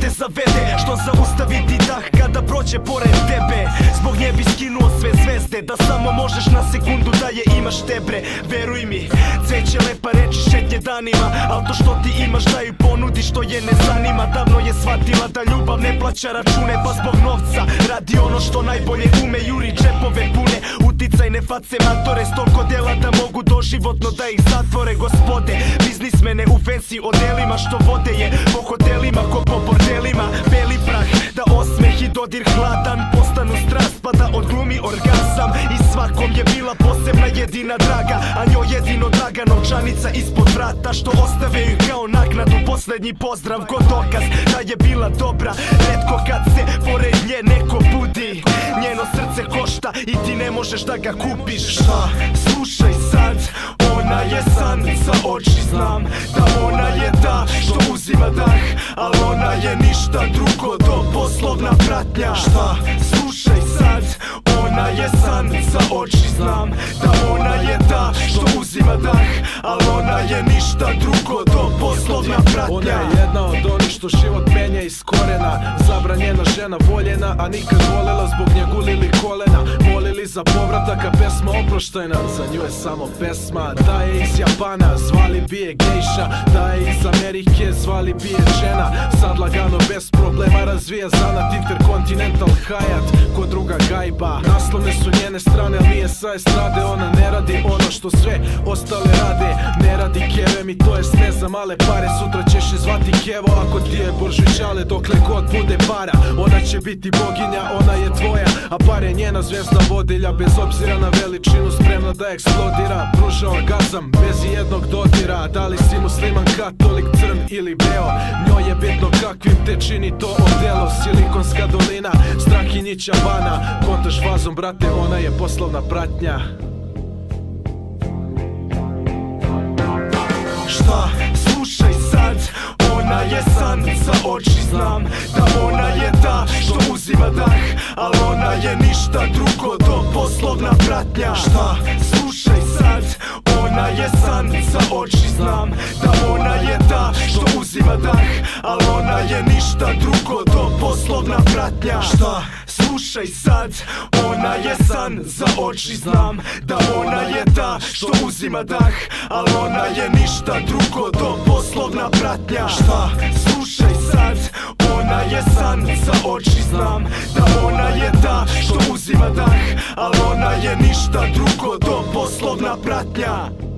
te zavede? Što zaustaviti dah kada prođe pored tebe? Zbog nje bi skinuo sve zvezde, da samo možeš na sekundu da je imaš te bre. Veruj mi, cveće lepa reči šetnje danima, al to što ti imaš da ju ponudi što je ne zanima. Davno je shvatila da ljubav ne plaća račune, pa zbog novca radi ono što najbolje ume. Juri džepove pune, uticajne face matore, stolko dela da mogu doživotno da ih zatvore. Gospode, biznismene u fancy odelima, što vode je po hotelima ko po bordelima. Beli prah, da osmeh i dodir hladan postanu strast, pa da odglumi orgazam. I svakom je bila posebna jedina draga, a njoj jedino draga novčanica ispod vrata, što ostave ju kao naknadu poslednji pozdrav. Ko dokaz da je bila dobra, retko kad se pored nje neko budi. Njeno srce košta i ti ne možeš da ga kupiš. Šta? Slušaj sad, ona je san za oči, znam da ona je ta što uzima dah, al ona je ništa drugo do poslovna pratnja. Šta? Slušaj sad, ona je san za oči, znam da ona je ta što uzima dah, al ona je ništa drugo do poslovna pratnja. Ona je jedna od onih što život menja iz korena, zabranjena žena voljena, a nikad volela, zbog nje gulili kolena, molili za povratak, a pesma oproštajna za nju je samo pesma. Da je iz Japana, zvali bi je gejša, da je iz Amerike, zvali bi je žena. Sad lagano bez problema razvija zanat Intercontinental Hyatt, ko druga gajba. Naslovne su njene strane, ali nije sa estrade. Ona ne radi ono što sve ostale rade, ne radi keve mi, to jest ne za male pare. Sutra ćeš je zvati Kevo ako ti je Boržućale, dokle god bude para. Ona će biti boginja, ona je tvoja, a par je njena zvezda vodilja. Bez obzira na veličinu, spremna da eksplodira, pruža orgazam bez jednog dodira. Da li si musliman, katolik, crn ili beo, njoj je bitno kakvim te čini to odelo. Silikonska dolina, Strahinjića bana, kontaš vazom brate, ona je poslovna pratnja. Šta? Slušaj sad, ona je san za oči, znam da ona je ta što uzima dah, al ona je ništa drugo do poslovna pratnja. Šta? Slušaj sad, ona je san za oči, znam da ona je ta što uzima dah, al ona je ništa drugo do poslovna pratnja. Šta? Slušaj sad, ona je san za oči, znam da ona je ta što uzima dah, al ona je ništa drugo do poslovna pratnja. Šta? Slušaj sad, ona je san za oči, znam da ona je ta što uzima dah, al ona je ništa drugo do poslovna pratnja.